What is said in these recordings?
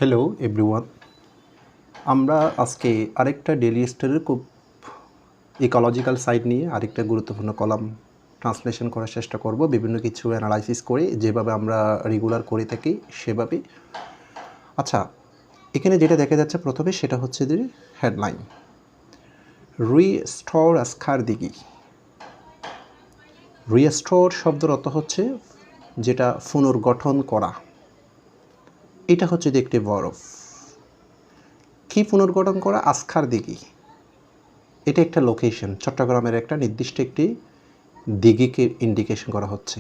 Hello everyone, আমরা আজকে আরেকটা ডেইলি স্টোরির খুব ইকোলজিক্যাল সাইড নিয়ে আরেকটা গুরুত্বপূর্ণ কলাম ট্রান্সলেশন করার চেষ্টা করব, বিভিন্ন কিছু অ্যানালাইসিস করে যেভাবে আমরা রেগুলার করে থাকি সেভাবে। আচ্ছা, এখানে যেটা দেখা যাচ্ছে প্রথমে সেটা হচ্ছে যে হেডলাইন, রিস্টোর আসকার দিঘি। রিস্টোর শব্দের অর্থ হচ্ছে যেটা পুনর্গঠন করা। এটা হচ্ছে যে একটি ভার্ব। কি পুনর্গঠন করা? আসকার দিঘি, এটা একটা লোকেশন, চট্টগ্রামের একটা নির্দিষ্ট একটি দিঘিকে ইন্ডিকেশন করা হচ্ছে,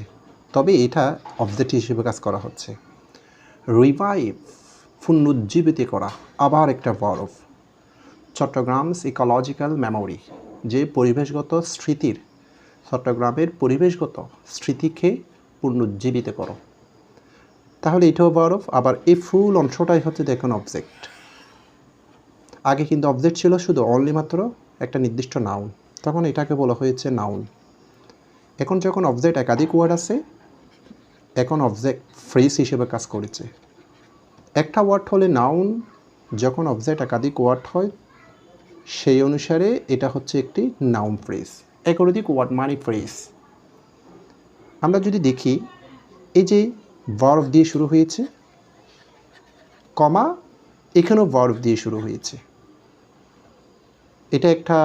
তবে এটা অবজেক্ট হিসেবে কাজ করা হচ্ছে। রিভাইভ, পুনরুজ্জীবিত করা, আবার একটা ভার্ব। চট্টগ্রামস ইকোলজিক্যাল মেমোরি, যে পরিবেশগত স্মৃতির, চট্টগ্রামের পরিবেশগত স্মৃতিকে পুনরুজ্জীবিত করো, তাহলে এটাও ভার্ব। আবার এই ফুল অংশটাই হচ্ছে দেখুন অবজেক্ট। আগে কিন্তু অবজেক্ট ছিল শুধু অনলি মাত্র একটা নির্দিষ্ট নাউন, তখন এটাকে বলা হয়েছে নাউন। এখন যখন অবজেক্ট একাধিক ওয়ার্ড আছে, এখন অবজেক্ট ফ্রেজ হিসেবে কাজ করেছে। একটা ওয়ার্ড হলে নাউন, যখন অবজেক্ট একাধিক ওয়ার্ড হয় সেই অনুসারে এটা হচ্ছে একটি নাউন ফ্রেজ। একাধিক ওয়ার্ড মানে ফ্রেজ। আমরা যদি দেখি, এই যে ভার্ব দিয়ে শুরু হয়েছে, কমা, এখানেও ভার্ব দিয়ে শুরু হয়েছে। এটা একটা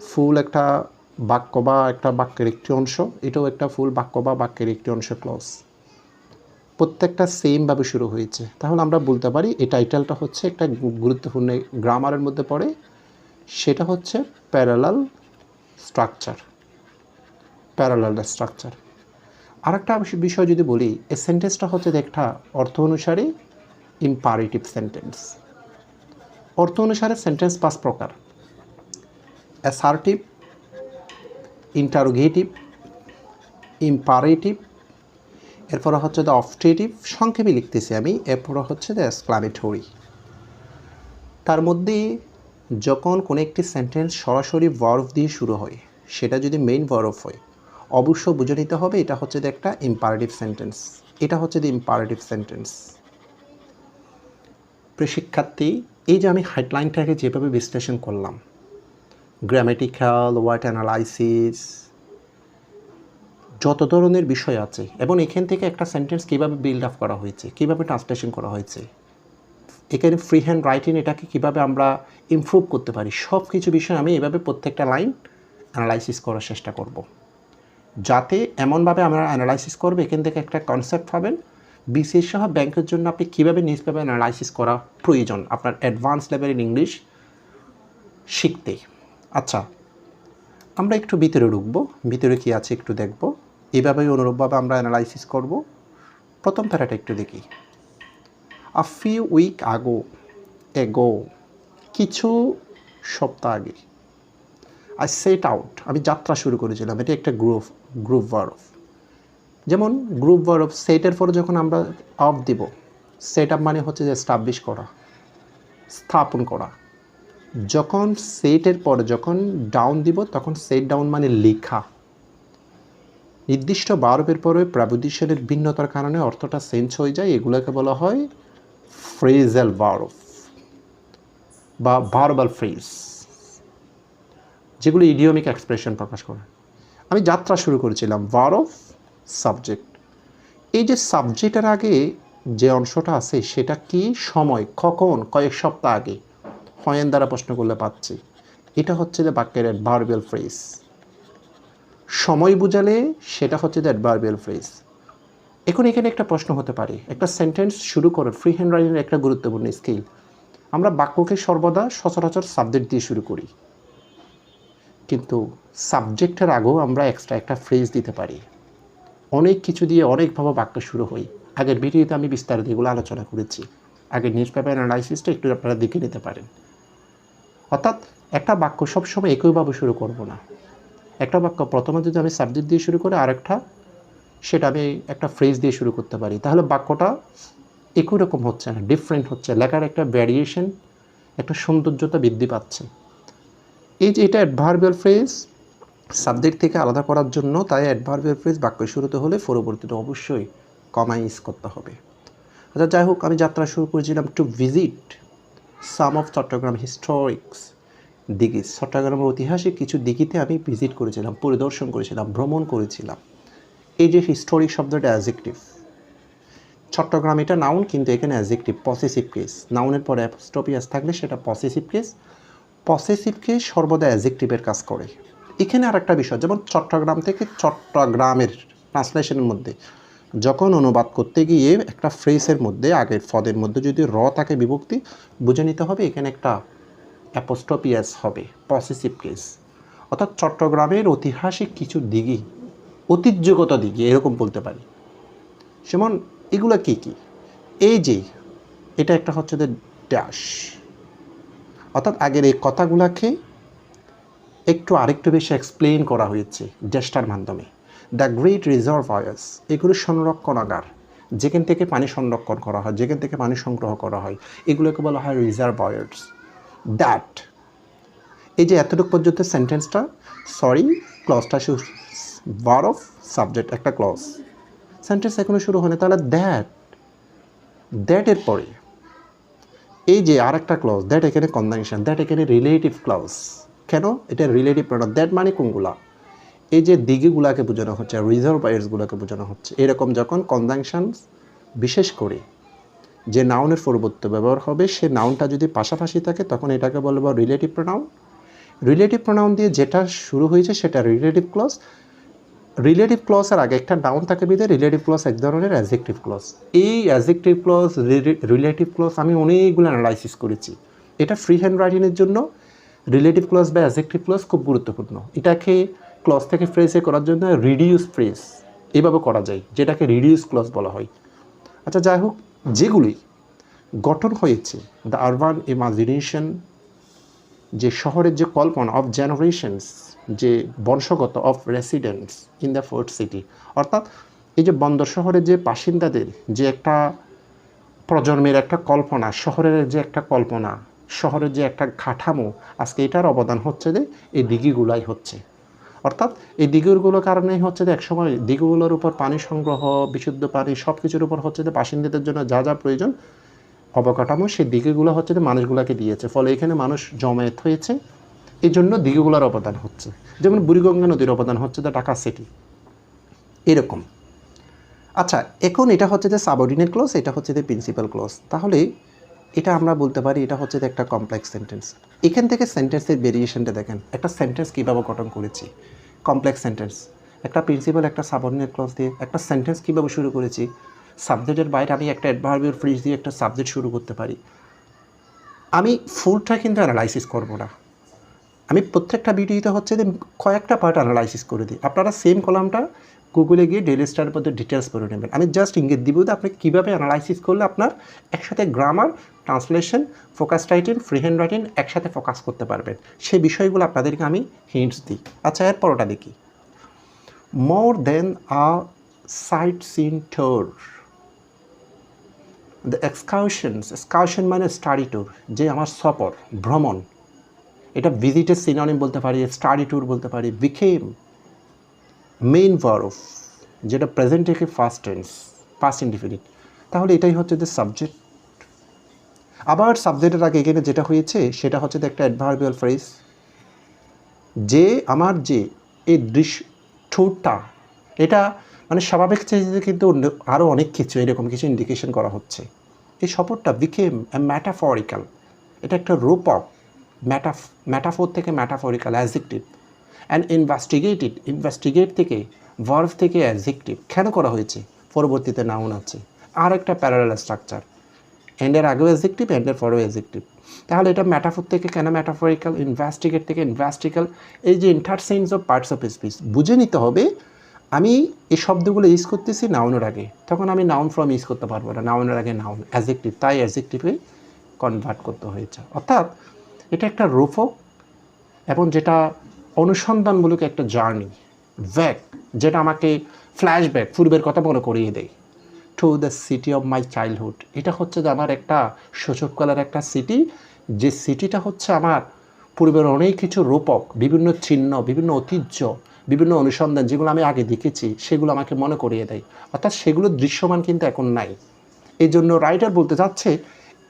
ফুল একটা বাক্য বা একটা বাক্যের একটি অংশ, এটাও একটা ফুল বাক্য বা বাক্যের একটি অংশ, ক্লজ। প্রত্যেকটা সেমভাবে শুরু হয়েছে। তাহলে আমরা বলতে পারি এই টাইটেলটা হচ্ছে একটা গুরুত্বপূর্ণ গ্রামারের মধ্যে পড়ে, সেটা হচ্ছে প্যারালাল স্ট্রাকচার। Parallel structure. আরেকটা বিষয় যদি বলি, এই সেন্টেন্সটা হচ্ছে একটা অর্থ অনুসারে ইম্পারেটিভ সেন্টেন্স। অর্থ অনুসারে সেন্টেন্স 5 প্রকার: অ্যাসার্টিভ, ইন্টারোগেটিভ, ইম্পারেটিভ, এরপরে হচ্ছে দ্য অবস্ট্রেটিভ, সংক্ষেপে লিখতেছি আমি, এরপরে হচ্ছে দ্য এক্সক্লামেটরি। তার মধ্যে যখন কোনো একটি সেন্টেন্স সরাসরি ভার্ব দিয়ে শুরু হয়, সেটা যদি মেইন ভার্ব হয়, অবশ্য বুঝে নিতে হবে এটা হচ্ছে যে একটা ইম্পারেটিভ সেন্টেন্স। এটা হচ্ছে দ্য ইম্পারেটিভ সেন্টেন্স। প্রিয় শিক্ষার্থী, এই যে আমি হেডলাইনটাকে যেভাবে বিশ্লেষণ করলাম, গ্রামেটিক্যাল, ওয়ার্ড অ্যানালাইসিস, যত ধরনের বিষয় আছে, এবং এখান থেকে একটা সেন্টেন্স কীভাবে বিল্ড আপ করা হয়েছে, কীভাবে ট্রান্সলেশন করা হয়েছে, এখানে ফ্রি হ্যান্ড রাইটিং এটাকে কীভাবে আমরা ইমপ্রুভ করতে পারি, সব কিছু বিষয় আমি এভাবে প্রত্যেকটা লাইন অ্যানালাইসিস করার চেষ্টা করব, যাতে এমনভাবে আমরা অ্যানালাইসিস করবো এখান থেকে একটা কনসেপ্ট পাবেন বিসিএস সহ ব্যাংকের জন্য আপনি কীভাবে নিজভাবে অ্যানালাইসিস করা প্রয়োজন আপনার অ্যাডভান্স লেভেলের ইংলিশ শিখতে। আচ্ছা, আমরা একটু ভিতরে ঢুকবো, ভিতরে কী আছে একটু দেখব, এভাবেই অনুরূপভাবে আমরা অ্যানালাইসিস করব। প্রথম প্যারাটা একটু দেখি। আ ফিউ উইক এগো, কিছু সপ্তাহ আগে। আই সেট আউট, আমি যাত্রা শুরু করেছিলাম। এটা একটা গ্রুপ ভার্ব। যেমন গ্রুপ ভার্ব সেটের পরে যখন আমরা অফ দিব, সেট আপ মানে হচ্ছে যে এস্টাবলিশ করা, স্থাপন করা। যখন সেটের পরে যখন ডাউন দিব, তখন সেট ডাউন মানে লেখা। নির্দিষ্ট ভার্বের পরে প্রিপোজিশনের ভিন্নতার কারণে অর্থটা চেঞ্জ হয়ে যায়, এগুলোকে বলা হয় ফ্রেজাল ভার্ব বা ভার্বাল ফ্রেজ, যেগুলো ইডিওমিক এক্সপ্রেশন প্রকাশ করে। আমি যাত্রা শুরু করেছিলাম, ভার্ব সাবজেক্ট। এই যে সাবজেক্টের আগে যে অংশটা আছে সেটা কি সময়, কখন, কয়েক সপ্তাহ আগে, হয়েন দ্বারা প্রশ্ন করলে পাচ্ছি। এটা হচ্ছে যে বাক্যের অ্যাডভার্বিয়াল ফ্রেজ। সময় বুঝালে সেটা হচ্ছে যে অ্যাডভার্বিয়াল ফ্রেজ। এখন এখানে একটা প্রশ্ন হতে পারে, একটা সেন্টেন্স শুরু করে ফ্রি হ্যান্ড রাইটিংয়ের একটা গুরুত্বপূর্ণ স্কিল, আমরা বাক্যকে সর্বদা সচরাচর সাবজেক্ট দিয়ে শুরু করি, কিন্তু সাবজেক্টের আগেও আমরা এক্সট্রা একটা ফ্রেজ দিতে পারি। অনেক কিছু দিয়ে অনেকভাবে বাক্য শুরু হয়। আগের ভিডিওতে আমি বিস্তারিত এগুলো আলোচনা করেছি। আগের নিউজ পেপার অ্যানালাইসিসটা একটু আপনারা দেখে নিতে পারেন। অর্থাৎ একটা বাক্য সবসময় একইভাবে শুরু করব না। একটা বাক্য প্রথমে যদি আমি সাবজেক্ট দিয়ে শুরু করি, আরেকটা সেটা আমি একটা ফ্রেজ দিয়ে শুরু করতে পারি, তাহলে বাক্যটা একই রকম হচ্ছে না, ডিফারেন্ট হচ্ছে, লেখার একটা ভ্যারিয়েশন, একটা সৌন্দর্যতা বৃদ্ধি পাচ্ছে। এই যে এটা অ্যাডভার্বিয়াল ফ্রেজ সাবজেক্ট থেকে আলাদা করার জন্য, তাই অ্যাডভার্বিয়াল ফ্রেজ বাক্য শুরুতে হলে পরবর্তীতে অবশ্যই কমা ইউজ করতে হবে। আচ্ছা যাই হোক, আমি যাত্রা শুরু করেছিলাম to visit some of Chattogram historics দিঘি। চট্টগ্রামের ঐতিহাসিক কিছু দিঘিতে আমি ভিজিট করেছিলাম, পরিদর্শন করেছিলাম, ভ্রমণ করেছিলাম। এই যে হিস্টোরিক শব্দটা অ্যাডজেক্টিভ, চট্টগ্রাম এটা নাউন, কিন্তু এখানে অ্যাডজেক্টিভ পসেসিভ কেস। নাউনের পরে অ্যাপোস্ট্রফি এস থাকলে সেটা পসেসিভ কেস। পসেসিভ কেস সর্বদা অ্যাডজেক্টিভের কাজ করে। এখানে আর একটা বিষয়, যেমন চট্টগ্রাম থেকে চট্টগ্রামের ট্রান্সলেশনের মধ্যে যখন অনুবাদ করতে গিয়ে একটা ফ্রেজের মধ্যে আগের পদের মধ্যে যদি র থাকে বিভক্তি, বুঝে নিতে হবে এখানে একটা অ্যাপোস্ট্রফি এস হবে, পসেসিভ কেস। অর্থাৎ চট্টগ্রামের ঐতিহাসিক কিছু দিঘি, ঐতিহ্যগত দিঘি এরকম বলতে পারি। যেমন এগুলো কী কী, এই যে এটা একটা হচ্ছে যে ড্যাশ, অর্থাৎ আগের এই কথাগুলোকে আরেকটু বেশি এক্সপ্লেন করা হয়েছে ড্যাশটার মাধ্যমে। দ্য গ্রেট রিজার্ভয়ার্স, এগুলো সংরক্ষণাগার, যেখান থেকে পানি সংরক্ষণ করা হয়, যেখান থেকে পানি সংগ্রহ করা হয়, এগুলোকে বলা হয় রিজার্ভয়ার্স। দ্যাট, এই যে এতটুকু পর্যন্ত সেন্টেন্সটা, সরি ক্লজটা শুরু, ভার্ব সাবজেক্ট একটা ক্লজ, সেন্টেন্স এখনো শুরু হয়নি, তাহলে দ্যাটের পরে এই যে আর একটা ক্লজ, দ্যাট এখানে কনজাংশন, দ্যাট এখানে রিলেটিভ ক্লজ। কেন এটা রিলেটিভ প্রোনাউন? দ্যাট মানে কোনগুলা, এই যে দিঘিগুলাকে বোঝানো হচ্ছে, রিজার্ভয়ার্সগুলোকে বোঝানো হচ্ছে। এরকম যখন কনজাংশন, বিশেষ করে যে নাউনের পরবর্তী ব্যবহার হবে, সে নাউনটা যদি পাশাপাশি থাকে তখন এটাকে বলবো রিলেটিভ প্রোনাউন। রিলেটিভ প্রোনাউন দিয়ে যেটা শুরু হয়েছে সেটা রিলেটিভ ক্লজ। রিলেটিভ ক্লজের আগে একটা নাউন থাকে বিধে রিলেটিভ ক্লজ এক ধরনের অ্যাডজেক্টিভ ক্লজ। এই অ্যাডজেক্টিভ ক্লজ, রিলেটিভ ক্লজ আমি অনেকগুলো অ্যানালাইসিস করেছি। এটা ফ্রি হ্যান্ড রাইটিংয়ের জন্য রিলেটিভ ক্লজ বা অ্যাডজেক্টিভ ক্লজ খুব গুরুত্বপূর্ণ। এটাকে ক্লজ থেকে ফ্রেজে করার জন্য রিডিউস ফ্রেজ এভাবে করা যায়, যেটাকে রিডিউস ক্লজ বলা হয়। আচ্ছা যাই হোক, যেগুলি গঠন হয়েছে দ্য আরবান ইমাজিনেশন, যে শহরের যে কল্পনা, অফ জেনারেশনস, যে বংশগত, of residents in the fort city, অর্থাৎ এই যে বন্দর শহরের যে বাসিন্দাদের যে একটা প্রজন্মের একটা কল্পনা, শহরের যে একটা কল্পনা, শহরের যে একটা কাঠামো, আজকে এটার অবদান হচ্ছে যে এই দিঘিগুলাই হচ্ছে। অর্থাৎ এই দিঘিগুলোর কারণেই হচ্ছে যে একসময় দিঘিগুলোর উপর পানি সংগ্রহ, বিশুদ্ধ পানি সব কিছুর উপর হচ্ছে যে বাসিন্দাদের জন্য যা যা প্রয়োজন অবকাঠামো, সেই দিঘিগুলো হচ্ছে যে মানুষগুলোকে দিয়েছে। ফলে এখানে মানুষ জমায়েত হয়েছে, এই জন্য দিঘিগুলোর অবদান হচ্ছে। যেমন বুড়িগঙ্গা নদীর অবদান হচ্ছে যে ঢাকা সিটি, এরকম। আচ্ছা, এখন এটা হচ্ছে যে সাবঅর্ডিনেট ক্লজ, এটা হচ্ছে যে প্রিন্সিপাল ক্লজ। তাহলে এটা আমরা বলতে পারি এটা হচ্ছে যে একটা কমপ্লেক্স সেন্টেন্স। এখান থেকে সেন্টেন্সের ভেরিয়েশনটা দেখেন, একটা সেন্টেন্স কীভাবে গঠন করেছি, কমপ্লেক্স সেন্টেন্স, একটা প্রিন্সিপাল একটা সাবঅর্ডিনেট ক্লজ দিয়ে একটা সেন্টেন্স কীভাবে শুরু করেছি। সাবজেক্টের বাইরে আমি একটা অ্যাডভার্বিয়াল ফ্রেজ দিয়ে একটা সাবজেক্ট শুরু করতে পারি। আমি ফুলটা কিন্তু অ্যানালাইসিস করব না, আমি প্রত্যেকটা ভিডিওতে হচ্ছে যে কয়েকটা পার্ট অ্যানালাইসিস করে দিই। আপনারা সেম কলামটা গুগলে গিয়ে ডেইলি স্টারের মধ্যে ডিটেলস করে নেবেন। আমি জাস্ট ইঙ্গিত দিব যে আপনি কীভাবে অ্যানালাইসিস করলে আপনার একসাথে grammar, translation, focus writing, free hand writing একসাথে ফোকাস করতে পারবেন, সেই বিষয়গুলো আপনাদেরকে আমি হিন্টস দিই। আচ্ছা, এরপরটা দেখি, more than a sight seen tour, the excursions, excursion মানে স্টাডি ট্যুর, যে আমার সফর, ভ্রমণ, এটা ভিজিটের সিনোনিম বলতে পারি, স্টাডি ট্যুর বলতে পারি। বিকেম মেইন ভার্ব, যেটা প্রেজেন্ট থেকে ফার্স্ট টেন্স, পাস্ট ইনডিফিনিট, তাহলে এটাই হচ্ছে যে সাবজেক্ট। আবার সাবজেক্টের আগে এখানে যেটা হয়েছে সেটা হচ্ছে যে একটা অ্যাডভার্বিয়াল ফ্রেজ, যে আমার যে এই দৃশ্য ট্যুরটা, এটা মানে স্বাভাবিক চেয়ে কিন্তু আরও অনেক কিছু এরকম কিছু ইন্ডিকেশন করা হচ্ছে। এই সফরটা বিকেম এ ম্যাটাফরিক্যাল, এটা একটা রূপক, ম্যাটাফোর থেকে ম্যাটাফরিক্যাল অ্যাডজেক্টিভ। অ্যান্ড ইনভেস্টিগেট থেকে ভার্ব থেকে অ্যাডজেক্টিভ কেন করা হয়েছে, পরবর্তীতে নাউন আছে, আর একটা প্যারালাল স্ট্রাকচার, এন্ডের আগেও অ্যাডজেক্টিভ, এন্ডের পরেও অ্যাডজেক্টিভ। তাহলে এটা ম্যাটাফোর থেকে কেন ম্যাটাফরিক্যাল, ইনভেস্টিগেট থেকে ইনভেস্টিক্যাল, এই যে interchange of parts of speech বুঝে নিতে হবে। আমি এই শব্দগুলো ইউজ করতেছি নাউনের আগে, তখন আমি নাউন ফর্ম ইউজ করতে পারবো না, নাউনের আগে নাউন, অ্যাডজেক্টিভ, তাই অ্যাডজেক্টিভে কনভার্ট করতে হয়েছে। অর্থাৎ এটা একটা রূপক এবং যেটা অনুসন্ধানমূলক একটা জার্নি, ব্যাক, যেটা আমাকে ফ্ল্যাশব্যাক, পূর্বের কথা মনে করিয়ে দেয়। To the city of my childhood, এটা হচ্ছে যে আমার একটা শৈশবকালের একটা সিটি, যে সিটিটা হচ্ছে আমার পূর্বের অনেক কিছু রূপক, বিভিন্ন চিহ্ন, বিভিন্ন ঐতিহ্য, বিভিন্ন অনুসন্ধান যেগুলো আমি আগে দেখেছি সেগুলো আমাকে মনে করিয়ে দেয়। অর্থাৎ সেগুলো দৃশ্যমান কিন্তু এখন নাই, এই জন্য রাইটার বলতে চাচ্ছে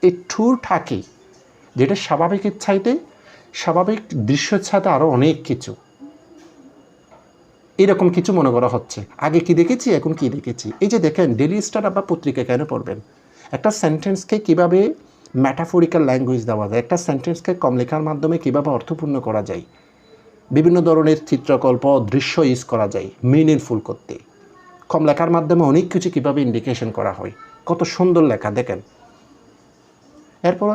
এ ট্যুর থাকে, যেটা স্বাভাবিকের চাইতে স্বাভাবিক দৃশ্যের সাথে আরও অনেক কিছু, এরকম কিছু মনে করা হচ্ছে। আগে কি দেখেছি, এখন কি দেখেছি। এই যে দেখেন ডেইলি স্টার বা পত্রিকা কেন পড়বেন, একটা সেন্টেন্সকে কীভাবে ম্যাটাফরিক্যাল ল্যাঙ্গুয়েজ দেওয়া যায়, একটা সেন্টেন্সকে কম লেখার মাধ্যমে কীভাবে অর্থপূর্ণ করা যায়, বিভিন্ন ধরনের চিত্রকল্প দৃশ্য ইউজ করা যায় মিনিংফুল করতে, কম লেখার মাধ্যমে অনেক কিছু কীভাবে ইন্ডিকেশন করা হয়, কত সুন্দর লেখা দেখেন। এরপর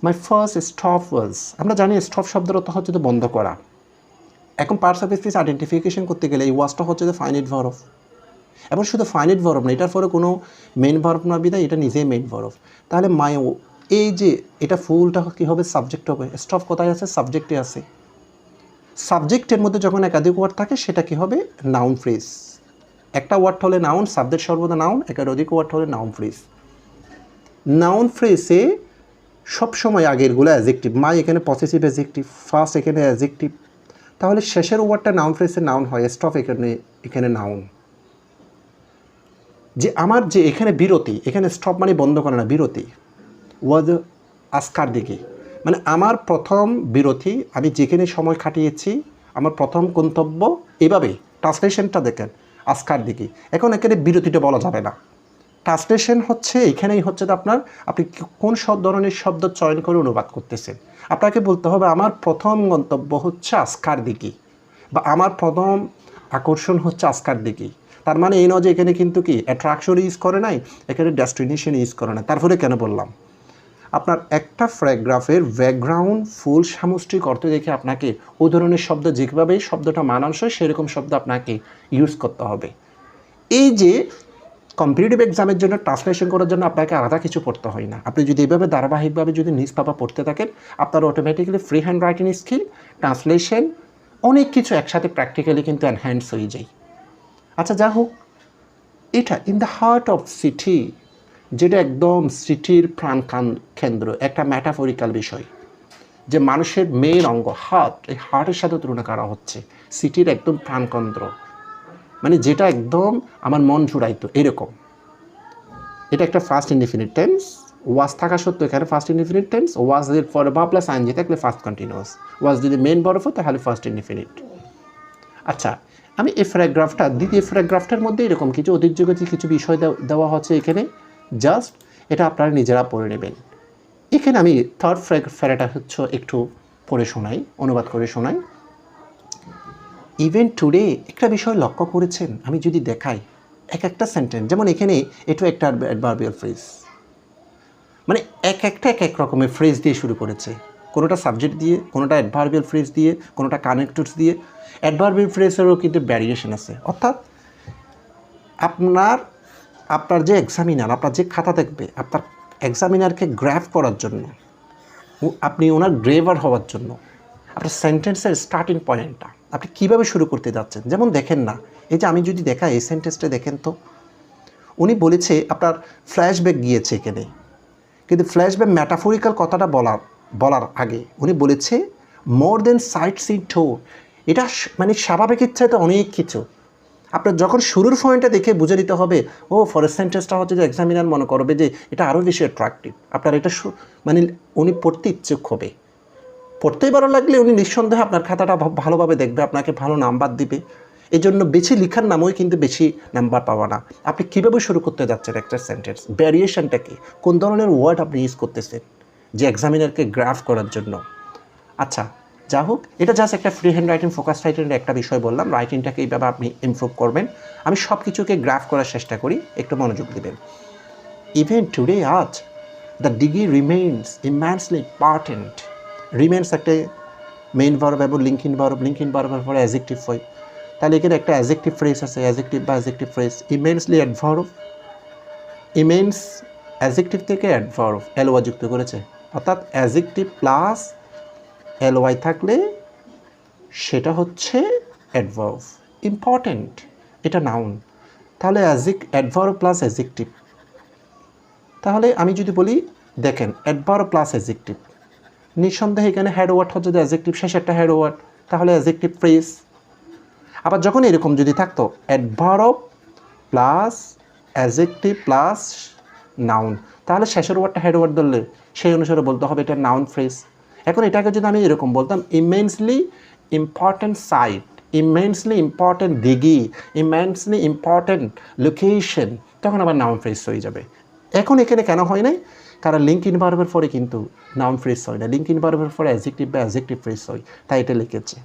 মাই ফার্স্ট স্টপ ওয়াজ, আমরা জানি স্টপ শব্দের অর্থ হচ্ছে তো বন্ধ করা। এখন পার্টস অফ স্পিচ আইডেন্টিফিকেশন করতে গেলে এই ওয়াজটা হচ্ছে যে ফাইনাইট ভার্ব, এবং শুধু ফাইনাইট ভার্ব না, এটার পরে কোনো মেইন ভার্ব না বিদায় এটা নিজেই মেইন ভার্ব। তাহলে মাই, এই যে এটা ফুলটা কী হবে, সাবজেক্ট হবে। স্টপ কোথায় আছে, সাবজেক্টে আছে। সাবজেক্টের মধ্যে যখন একাধিক ওয়ার্ড থাকে সেটা কী হবে, নাউন ফ্রেজ। একটা ওয়ার্ড হলে নাউন, সাবজেক্ট সর্বদা নাউন, একাধিক ওয়ার্ড হলে নাউন ফ্রেজ। নাউন ফ্রেজে সবসময় আগেরগুলো অ্যাজেক্টিভ, মাই এখানে পসেসিভ অ্যাজেক্টিভ, ফার্স্ট এখানে অ্যাজেক্টিভ, তাহলে শেষের ওয়ার্ডটা নাউন ফ্রেজে নাউন হয়, স্টপ এখানে নাউন। যে আমার যে এখানে বিরতি, এখানে স্টপ মানে বন্ধ করে না, বিরতি। ওয়াজ আজকার দিকে মানে আমার প্রথম বিরতি, আমি যেখানে সময় কাটিয়েছি, আমার প্রথম গন্তব্য, এভাবে ট্রান্সলেশনটা দেখেন আজকার দিকে। এখন এখানে বিরতিটা বলা যাবে না, ট্রান্সলেশন হচ্ছে এখানেই হচ্ছে আপনার, আপনি কোন সব ধরনের শব্দ চয়ন করে অনুবাদ করতেছেন। আপনাকে বলতে হবে আমার প্রথম গন্তব্য হচ্ছে আজকার দিকে, বা আমার প্রথম আকর্ষণ হচ্ছে আজকার দিকে। তার মানে এই নয় যে এখানে কিন্তু কি অ্যাট্রাকশন ইউজ করে নাই, এখানে ডেস্টিনেশন ইউজ করে না। তারপরে কেন বললাম, আপনার একটা প্যারাগ্রাফের ব্যাকগ্রাউন্ড ফুল সামষ্টিক অর্থ দেখে আপনাকে ওই ধরনের শব্দ যেভাবে শব্দটা মানানসই সেরকম শব্দ আপনাকে ইউজ করতে হবে। এই যে কম্পিটিটিভ এক্সামের জন্য ট্রান্সলেশন করার জন্য আপনাকে আলাদা কিছু পড়তে হয় না। আপনি যদি এইভাবে ধারাবাহিকভাবে যদি নিজ পাপা পড়তে থাকেন, আপনার automatically free hand writing skill, translation, অনেক কিছু একসাথে প্র্যাকটিক্যালি কিন্তু এনহ্যান্স হয়ে যায়। আচ্ছা যা হোক, এটা in the heart of city, যেটা একদম সিটির প্রাণ কেন্দ্র, একটা ম্যাটাফরিক্যাল বিষয়, যে মানুষের মেইন অঙ্গ হার্ট, এই হার্টের সাথে তুলনা করা হচ্ছে সিটির একদম প্রাণকেন্দ্র, মানে যেটা একদম আমার মন জুড়াইতো এরকম। এটা একটা ফার্স্ট ইনডিফিনিট টেন্স, ওয়াজ থাকা সত্ত্বেও এখানে ফার্স্ট ইনডিফিনিট টেন্স, ওয়াজ এর পরে বা প্লাস আইএনজি থাকলে ফার্স্ট কন্টিনিউয়াস, ওয়াজ যদি মেইন বরফ হয় তাহলে ফার্স্ট ইনডিফিনিট। আচ্ছা, আমি এই প্যারাগ্রাফটা, দ্বিতীয় প্যারাগ্রাফটার মধ্যে এরকম কিছু ঐতিহ্যগত কিছু বিষয় দেওয়া হচ্ছে এখানে, জাস্ট এটা আপনারা নিজেরা পড়ে নেবেন। এখানে আমি থার্ড প্যারাটা হচ্ছে একটু পড়ে শোনাই, অনুবাদ করে শোনাই। ইভেন টুডে, একটা বিষয় লক্ষ্য করেছেন, আমি যদি দেখাই এক একটা সেন্টেন্স, যেমন এখানে এটা একটা অ্যাডভার্বিয়াল ফ্রেজ, মানে এক এক রকমের ফ্রেজ দিয়ে শুরু করেছে, কোনোটা সাবজেক্ট দিয়ে, কোনোটা অ্যাডভার্বিয়াল ফ্রেজ দিয়ে, কোনোটা কানেক্টরস দিয়ে। অ্যাডভার্বিয়াল ফ্রেজেরও কিন্তু ভ্যারিয়েশন আছে, অর্থাৎ আপনার যে এক্সামিনার, আপনার যে খাতা দেখবে, আপনার এক্সামিনারকে গ্র্যাফ করার জন্য, আপনি ওনার গ্রেভার হওয়ার জন্য, আপনার সেন্টেন্সের স্টার্টিং পয়েন্টটা আপনি কীভাবে শুরু করতে যাচ্ছেন। যেমন দেখেন না, এই যে আমি যদি দেখাই এই সেন্টেন্সটা দেখেন তো, উনি বলেছে আপনার ফ্ল্যাশব্যাক গিয়েছে এখানে, কিন্তু ফ্ল্যাশব্যাক ম্যাটাফরিক্যাল কথাটা বলার আগে উনি বলেছে মোর দেন সাইট সিন টোর। এটা মানে স্বাভাবিক ইচ্ছাতে অনেক কিছু। আপনার যখন শুরুর পয়েন্টটা দেখে বুঝে নিতে হবে, ও ফরেস্ট সেন্টেন্সটা হচ্ছে যে এক্সামিনার মনে করবে যে এটা আরও বেশি অ্যাট্রাকটিভ, আপনার এটা মানে উনি পড়তে ইচ্ছুক হবে, পড়তেই ভালো লাগলে উনি নিঃসন্দেহে আপনার খাতাটা ভালোভাবে দেখবে, আপনাকে ভালো নাম্বার দিবে। এই জন্য বেশি লেখার নামই কিন্তু বেশি নাম্বার পাওয়া না। আপনি কীভাবে শুরু করতে যাচ্ছেন একটা সেন্টেন্স, ভ্যারিয়েশনটা কি, কোন ধরনের ওয়ার্ড আপনি ইউজ করতেছেন যে এক্সামিনারকে গ্রাফ করার জন্য। আচ্ছা যা হোক, এটা জাস্ট একটা ফ্রি হ্যান্ড রাইটিং, ফোকাস রাইটিংয়ের একটা বিষয় বললাম, রাইটিংটাকে এইভাবে আপনি ইমপ্রুভ করবেন। আমি সব কিছুকে গ্রাফ করার চেষ্টা করি, একটু মনোযোগ দেবেন। ইভেন টুডে, আজ, the degree remains immensely important. Remains একটা মেইন ভার্ব এবং লিঙ্কিং ভার্বের পরে অ্যাডজেক্টিভ হয়, তাহলে এখানে একটা অ্যাডজেক্টিভ ফ্রেজ আছে, অ্যাডজেক্টিভ বা adjective phrase. Immensely adverb, immense adjective থেকে অ্যাডভার্ব এলওয়াই যুক্ত করেছে, অর্থাৎ অ্যাডজেক্টিভ প্লাস এলওয়াই থাকলে সেটা হচ্ছে অ্যাডভার্ব। ইম্পর্টেন্ট এটা নাউন, তাহলে অ্যাডভার্ব প্লাস অ্যাডজেক্টিভ। তাহলে আমি যদি বলি দেখেন অ্যাডভার্ব প্লাস অ্যাডজেক্টিভ, নিঃসন্দেহে এখানে হেড ওয়ার্ড হচ্ছে যদি অ্যাডজেক্টিভ, শেষে একটা হেড ওয়ার্ড, তাহলে অ্যাডজেক্টিভ ফ্রেজ। আবার যখন এরকম যদি থাকতো adverb plus adjective plus noun, তাহলে শেষের ওয়ার্ডটা হেড ওয়ার্ড ধরলে সেই অনুসারে বলতে হবে এটা নাউন ফ্রেজ। এখন এটাকে যদি আমি এরকম বলতাম immensely important site, immensely important দিঘি, ইমেন্সলি ইম্পর্ট্যান্ট লোকেশন, তখন আবার নাউন ফ্রেজ হয়ে যাবে। এখন এখানে কেন হয় নাই? কারণ লিঙ্ক ইন ভার্বের পরে কিন্তু নাউন ফ্রেজ হয় না, লিঙ্ক ইন ভার্বের পরে অ্যাডজেক্টিভ বা অ্যাডজেক্টিভ ফ্রেজ হয়, তাই এটা লিখেছে।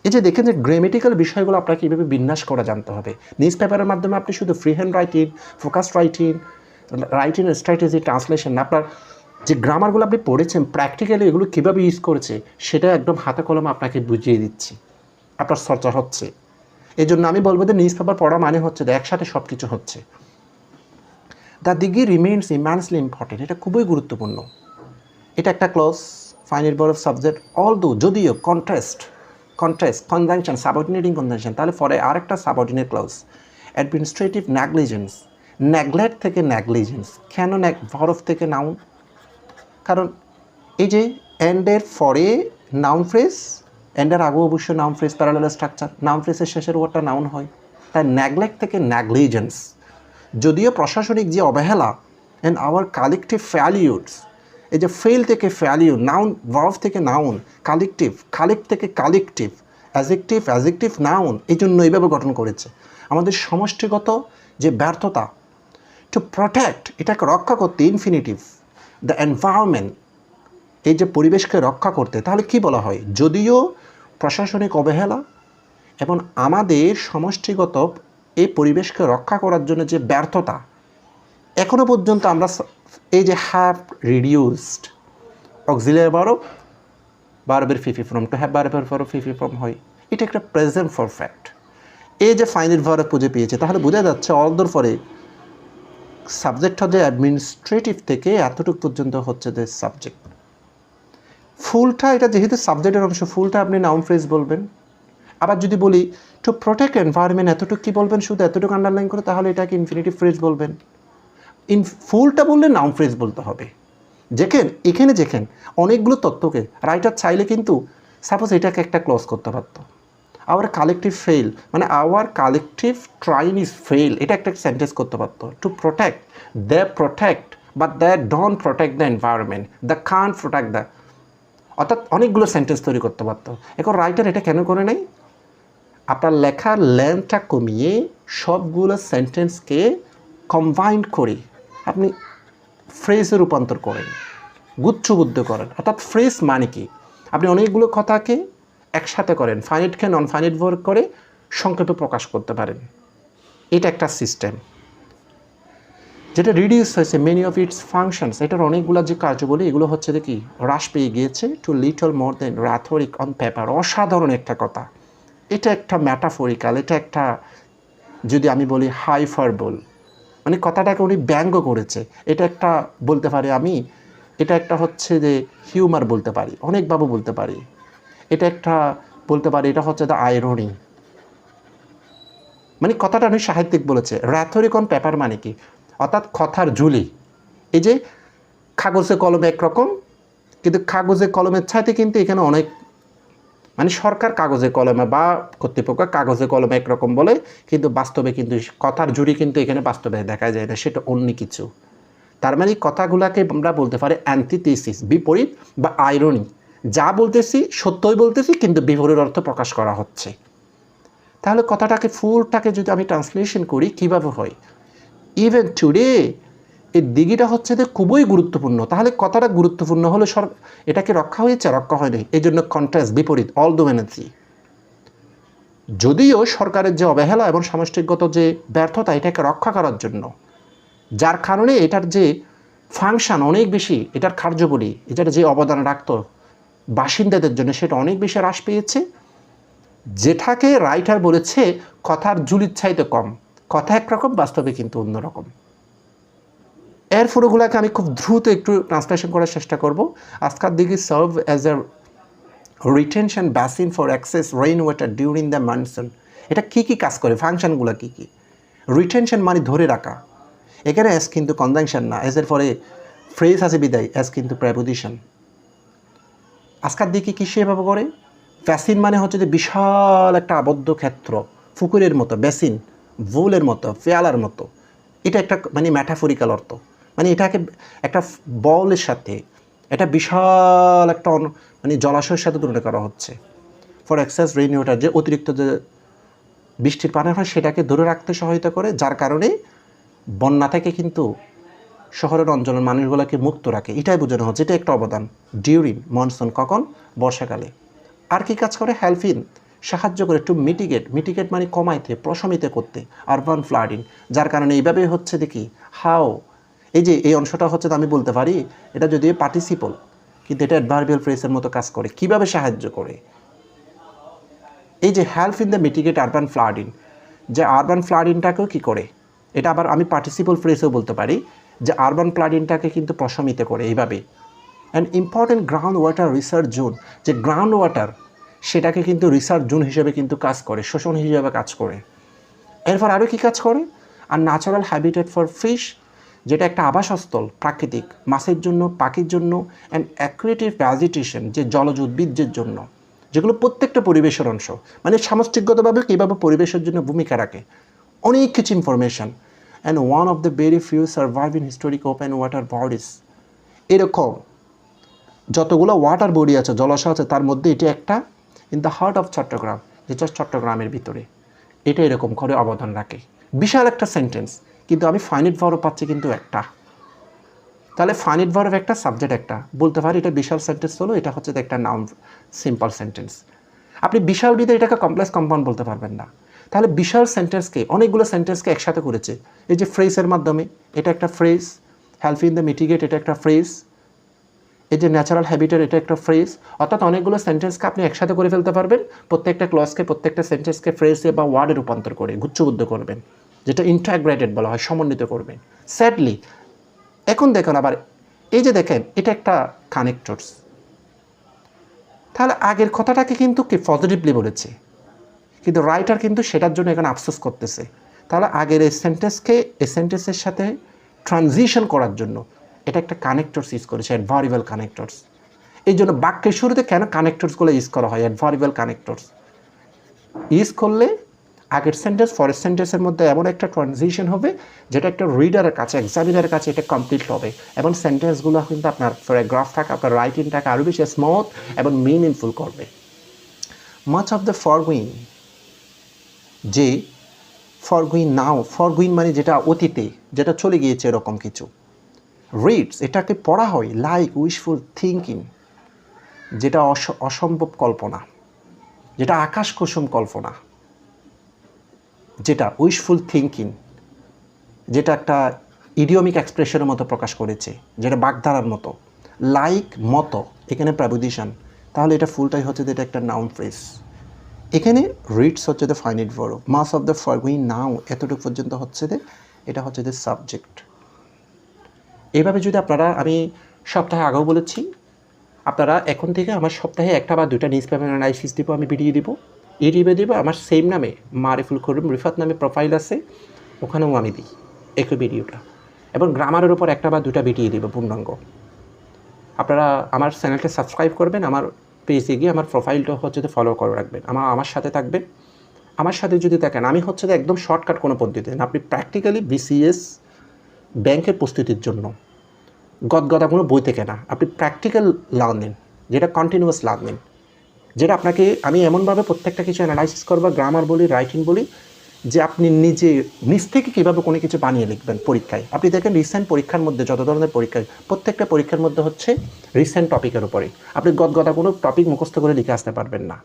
এই যে দেখেন যে গ্রামেটিক্যাল বিষয়গুলো আপনাকে কীভাবে বিন্যাস করা জানতে হবে। নিউজ পেপারের মাধ্যমে আপনি শুধু free hand writing, focus writing, writing strategy, translation, আপনার যে গ্রামারগুলো আপনি পড়েছেন প্র্যাকটিক্যালি এগুলো কীভাবে ইউজ করেছে সেটা একদম হাতে কলমে আপনাকে বুঝিয়ে দিচ্ছি, আপনার চর্চা হচ্ছে। এই জন্য আমি বলবো যে নিউজ পেপার পড়া মানে হচ্ছে একসাথে সব কিছু হচ্ছে। The dighi remains immensely important, এটা খুবই গুরুত্বপূর্ণ। এটা একটা clause, finite verb subject, although, যদিও, কন্ট্রাস্ট, কনজাংশন, সাবঅর্ডিনেটিং কনজাংশন, তাহলে পরে আরেকটা subordinate clause. Administrative negligence, neglect থেকে নেগলিজেন্স, কেন ভার্ব থেকে নাউন? কারণ এই যে এন্ডের পরে নাউন ফ্রেজ, এন্ডের আগেও অবশ্যই নাউন ফ্রেজ, প্যারালাল স্ট্রাকচার, নাউন ফ্রেজের শেষের ওয়ার্ডটা নাউন হয়, তাই নেগলেক্ট থেকে নেগলিজেন্স। যদিও প্রশাসনিক যে অবহেলা অ্যান্ড আওয়ার কালেকটিভ ফেলিউরস, এই যে ফেল থেকে ফেলিউর, নাউন ভার্ব থেকে নাউন, কালেকটিভ, কালেক্ট থেকে কালেকটিভ, অ্যাজেক্টিভ নাউন, এই জন্য এইভাবে গঠন করেছে। আমাদের সমষ্টিগত যে ব্যর্থতা, টু প্রোটেক্ট, এটাকে রক্ষা করতে, ইনফিনিটিভ, দ্য এনভায়রনমেন্ট, এই যে পরিবেশকে রক্ষা করতে, তাহলে কি বলা হয়? যদিও প্রশাসনিক অবহেলা এবং আমাদের সমষ্টিগত এই পরিবেশকে রক্ষা করার জন্য যে ব্যর্থতা, এখনও পর্যন্ত আমরা এই যে হ্যাভ রিডিউসড, অক্সিলিয়ারি ভার্বের ফিফি ফর্ম, টু হ্যাভ ভার্বের পরও ফিফি ফর্ম হয়, এটা একটা প্রেজেন্ট পারফেক্ট। এই যে ফাইনাইট ভার্ব খুঁজে পেয়েছে, তাহলে বোঝা যাচ্ছে অলদোর পরে সাবজেক্ট হচ্ছে অ্যাডমিনিস্ট্রেটিভ থেকে এতটুকু পর্যন্ত হচ্ছে যে সাবজেক্ট। ফুলটা এটা যেহেতু সাবজেক্টের অংশ, ফুলটা আপনি নাউন ফ্রেজ বলবেন। আবার যদি বলি টু প্রোটেক্ট এনভায়রনমেন্ট, এতটুকু কী বলবেন? শুধু এতটুকু আন্ডারলাইন করে, তাহলে এটাকে ইনফিনিটিভ ফ্রেজ বলবেন। ফুলটা বললে নাউন ফ্রেজ বলতে হবে। এখানে অনেকগুলো তথ্যকে রাইটার চাইলে কিন্তু সাপোজ এটাকে একটা ক্লোজ করতে পারতো, আওয়ার কালেকটিভ ফেল, মানে our collective trying is fail, এটা একটা সেন্টেন্স করতে পারতো। To protect, they protect, but they don't protect the environment, they can't protect the, অর্থাৎ অনেকগুলো সেন্টেন্স তৈরি করতে পারতো। এখন রাইটার এটা কেন করে নাই? আপনার লেখার লেন্থটা কমিয়ে সবগুলো সেন্টেন্সকে কম্বাইন করে আপনি ফ্রেজে রূপান্তর করেন, গুচ্ছবদ্ধ করেন। অর্থাৎ ফ্রেজ মানে কি? আপনি অনেকগুলো কথাকে একসাথে করেন, ফাইনাইটকে নন ফাইনাইট ভার্ব করে সংক্ষেপে প্রকাশ করতে পারেন। এটা একটা সিস্টেম যেটা রিডিউস হয়েছে মেনি অফ ইটস ফাংশনস, এটার অনেকগুলো যে কার্যবলী এগুলো হচ্ছে দেখি হ্রাস পেয়ে গিয়েছে to little more than rhetoric on paper. অসাধারণ একটা কথা, এটা একটা ম্যাটাফরিক্যাল, এটা একটা, যদি আমি বলি হাইফারবোল, মানে কথাটাকে উনি ব্যঙ্গ করেছে। এটা একটা বলতে পারি আমি, এটা একটা হচ্ছে যে হিউমার বলতে পারি, অনেকভাবে বলতে পারি। এটা একটা বলতে পারি, এটা হচ্ছে দ্য আইরনি, মানে কথাটা উনি সাহিত্যিক বলেছে। র্যাথরিক অন পেপার মানে কি? অর্থাৎ কথার ঝুলি। এই যে কাগজে কলমে একরকম, কিন্তু কাগজে কলমের চাইতে কিন্তু এখানে অনেক, মানে সরকার কাগজে কলমে বা কর্তৃপক্ষ কাগজে কলমে একরকম বলে, কিন্তু বাস্তবে কিন্তু কথার জুড়ি কিন্তু এখানে বাস্তবে দেখা যায় না, সেটা অন্য কিছু। তার মানে কথাগুলোকে আমরা বলতে পারি অ্যান্টিথিসিস, বিপরীত বা আইরনি। যা বলতেছি সত্যই বলতেছি, কিন্তু বিপরীত অর্থ প্রকাশ করা হচ্ছে। তাহলে কথাটাকে ফুলটাকে যদি আমি ট্রান্সলেশন করি কীভাবে হয়? ইভেন টুডে, এই দিঘিটা হচ্ছে যে খুবই গুরুত্বপূর্ণ। তাহলে কথাটা গুরুত্বপূর্ণ হলে এটাকে রক্ষা হয়েছে, রক্ষা হয়নি, এই জন্য কন্ট্রাস্ট, বিপরীত, অল দ্য মেনাসি। যদিও সরকারের যে অবহেলা এবং সমষ্টিগত যে ব্যর্থতা, এটাকে রক্ষা করার জন্য, যার কারণে এটার যে ফাংশন অনেক বেশি, এটার কার্যকরী, এটার যে অবদান রাখত বাসিন্দাদের জন্য, সেটা অনেক বেশি হ্রাস পেয়েছে। যেটাকে রাইটার বলেছে কথার জুলির চাইতে কম, কথা একরকম, বাস্তবে কিন্তু অন্যরকম। এর ফটোগুলোকে আমি খুব দ্রুত একটু ট্রান্সলেশন করার চেষ্টা করব। আজকার দিকে serve as a retention basin for access rain water during the monsoon. এটা কী কী কাজ করে, ফাংশনগুলো কী কী? রিটেনশন মানে ধরে রাখা, এখানে অ্যাজ কিন্তু কনজাংশন না, অ্যাজের পরে ফ্রেজ আছে বিদায়, অ্যাজ কিন্তু প্রেপোজিশন। আজকার দিকে কী সেভাবে করে? বেসিন মানে হচ্ছে যে বিশাল একটা আবদ্ধ ক্ষেত্র, পুকুরের মতো, বেসিন, ভুলের মতো, পেয়ালার মতো, এটা একটা মানে ম্যাটাফরিক্যাল অর্থ। মানে এটাকে একটা বলের সাথে, এটা বিশাল একটা মানে জলাশয়ের সাথে তুলনা করা হচ্ছে। ফর এক্সেস রেইন ওয়াটার, যে অতিরিক্ত যে বৃষ্টির পানি হয় সেটাকে ধরে রাখতে সহায়তা করে, যার কারণে বন্যা থেকে কিন্তু শহরের অঞ্চলের মানুষগুলোকে মুক্ত রাখে। এটাই বোঝানো হচ্ছে, এটা একটা অবদান। ডিউরিং মনসুন, কখন? বর্ষাকালে। আর কি কাজ করে? হেল্পিং, সাহায্য করে টু মিটিগেট মানে কমাইতে, প্রশমিত করতে আরবান ফ্লাডিং, যার কারণে এইভাবে হচ্ছে দেখি হাও, এই যে এই অংশটা হচ্ছে আমি বলতে পারি এটা যদিও পার্টিসিপল, কিন্তু এটা অ্যাডভার্বিয়াল ফ্রেজের মতো কাজ করে। কিভাবে সাহায্য করে? এই যে help in the mitigate urban flooding, যে আরবান ফ্লাডিংটাকেও কী করে, এটা আবার আমি পার্টিসিপল ফ্রেজেও বলতে পারি যে আরবান ফ্লাডিংটাকে কিন্তু প্রশমিত করে এইভাবে। And important ground water research zone, যে গ্রাউন্ড ওয়াটার সেটাকে কিন্তু রিসার্চ জোন হিসেবে কিন্তু কাজ করে, শোষণ হিসেবে কাজ করে। এরপর আরও কী কাজ করে? আর ন্যাচারাল হ্যাবিটেট ফর ফিশ, যেটা একটা আবাসস্থল প্রাকৃতিক মাছের জন্য, পাখির জন্য। অ্যান্ড অ্যাকুরেটিভ ভেজিটেশন, যে জলজ উদ্ভিদের জন্য, যেগুলো প্রত্যেকটা পরিবেশের অংশ, মানে সামষ্টিকগতভাবে কীভাবে পরিবেশের জন্য ভূমিকা রাখে, অনেক কিছু information. And one of the very few surviving historic open water bodies, এরকম যতগুলো ওয়াটার বডি আছে, জলাশয় আছে, তার মধ্যে এটি একটা in the heart of Chittagong, যেটা চট্টগ্রামের ভিতরে, এটা এরকম করে অবদান রাখে। বিশাল একটা সেন্টেন্স, কিন্তু আমি ফাইনিট ভার্ব পাচ্ছি কিন্তু একটা। তাহলে ফাইনিট ভার্ব একটা, সাবজেক্ট একটা, বলতে পারি এটা বিশাল সেন্টেন্স হলো, এটা হচ্ছে একটা নাউন সিম্পল সেন্টেন্স। আপনি বিশাল বিধে এটাকে কমপ্লেক্স কম্পাউন্ড বলতে পারবেন না। তাহলে বিশাল সেন্টেন্সকে, অনেকগুলো সেন্টেন্সকে একসাথে করেছে এই যে ফ্রেজের মাধ্যমে। এটা একটা phrase, help in the mitigate, এটা একটা ফ্রেজ। এই যে ন্যাচারাল হ্যাবিটেট, এটা একটা ফ্রেজ। অর্থাৎ অনেকগুলো সেন্টেন্সকে আপনি একসাথে করে ফেলতে পারবেন, প্রত্যেকটা ক্লজকে, প্রত্যেকটা সেন্টেন্সকে ফ্রেজে বা ওয়ার্ডে রূপান্তর করে গুচ্ছবদ্ধ করবেন, যেটা ইন্টাগ্রেটেড বলা হয়, সমন্বিত করবেন। স্যাডলি, এখন দেখুন আবার এই যে দেখেন এটা একটা কানেক্টরস, তাহলে আগের কথাটাকে কিন্তু কি পজিটিভলি বলেছে, কিন্তু রাইটার কিন্তু সেটার জন্য এখন আফসোস করতেছে। তাহলে আগের এই সেন্টেন্সকে এই সেন্টেন্সের সাথে ট্রানজিশন করার জন্য এটা একটা কানেক্টরস ইউজ করেছে, অ্যাডভার্বিয়াল কানেক্টরস। এই জন্য বাক্যের শুরুতে কেন কানেক্টরসগুলো ইউজ করা হয়, অ্যাডভার্বিয়াল কানেক্টরস ইউজ করলে আগের সেন্টেন্স পরের সেন্টেন্সের মধ্যে এমন একটা ট্রানজিশন হবে যেটা একটা রিডারের কাছে, এক্সামিনারের কাছে এটা কমপ্লিট হবে, এবং সেন্টেন্সগুলো কিন্তু আপনার প্যারাগ্রাফটাকে, আপনার রাইটিংটাকে আরও বেশি স্মুথ এবং মিনিংফুল করবে। মাচ অফ দ্য ফরগোয়িং, যে ফরগোয়িং নাও, ফরগোয়িং মানে যেটা অতীতে, যেটা চলে গিয়েছে এরকম কিছু। রিডস, এটাকে পড়া হয় লাইক উইশফুল থিঙ্কিং, যেটা অসম্ভব কল্পনা, যেটা আকাশ কুসুম কল্পনা, যেটা উইশফুল থিঙ্কিং, যেটা একটা ইডিওমিক এক্সপ্রেশনের মতো প্রকাশ করেছে, যেটা বাগধারার মতো। লাইক মতো, এখানে প্রেপোজিশন, তাহলে এটা ফুলটাই হচ্ছে এটা একটা নাউন ফ্রেজ। এখানে রিডস হচ্ছে the finite verb, mass of the foregoing now এতটুকু পর্যন্ত হচ্ছে এটা হচ্ছে দ্য সাবজেক্ট। এইভাবে যদি আপনারা, আমি সপ্তাহে আগেও বলেছি, আপনারা এখন থেকে আমার সপ্তাহে একটা বা দুটা নিউজ পেপার অ্যানালাইসিস দিব, আমি ভিডিও দিব, ইউটিউবে দিব, আমার সেম নামে মারিফুল করিম রিফাত নামে প্রোফাইল আছে, ওখানেও আমি দিই একই ভিডিওটা, এবং গ্রামারের উপর একটা বা দুটা ভিডিও দিব পূর্ণাঙ্গ। আপনারা আমার চ্যানেলটা সাবস্ক্রাইব করবেন, আমার পেজে গিয়ে আমার প্রোফাইলটা হচ্ছে ফলো করে রাখবেন, আমার সাথে থাকবেন। আমার সাথে যদি দেখেন, আমি হচ্ছে একদম শর্টকাট কোনো পদ্ধতি না, আপনি প্র্যাকটিক্যালি বিসিএস ব্যাংকের প্রস্তুতির জন্য গদগদা কোনো বই থেকে না, আপনি প্র্যাকটিক্যাল লার্নিং, যেটা কন্টিনিউয়াস লার্নিং, যেটা আপনাকে আমি এমনভাবে প্রত্যেকটা কিছু অ্যানালাইসিস করবো, গ্রামার বলি, রাইটিং বলি, যে আপনি নিজ থেকে কীভাবে কোনো কিছু বানিয়ে লিখবেন পরীক্ষায়। আপনি দেখেন রিসেন্ট পরীক্ষার মধ্যে, যত ধরনের পরীক্ষায়, প্রত্যেকটা পরীক্ষার মধ্যে হচ্ছে রিসেন্ট টপিকের উপরে, আপনি গদগদা কোনো টপিক মুখস্থ করে লিখে আসতে পারবেন না,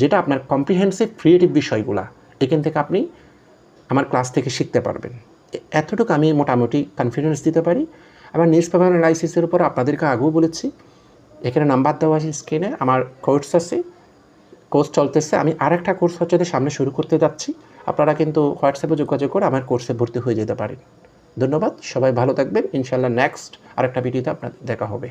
যেটা আপনার কম্প্রিহেন্সিভ ক্রিয়েটিভ বিষয়গুলা এখান থেকে আপনি আমার ক্লাস থেকে শিখতে পারবেন। এতটুকু আমি মোটামুটি কনফিডেন্স দিতে পারি। আমার নিউজ পেপার অ্যানালাইসিসের উপর আপনাদেরকে আগেও বলেছি, এখানে নাম্বার দেওয়া আছে স্ক্রিনে, আমার কোর্স আছে, কোর্স চলতেছে, আমি আরেকটা কোর্স হচ্ছে সামনে শুরু করতে যাচ্ছি। আপনারা কিন্তু হোয়াটসঅ্যাপে যোগাযোগ করে আমার কোর্সে ভর্তি হয়ে যেতে পারেন। ধন্যবাদ, সবাই ভালো থাকবেন। ইনশাআল্লাহ নেক্সট আরেকটা ভিডিওতে আপনাদের দেখা হবে।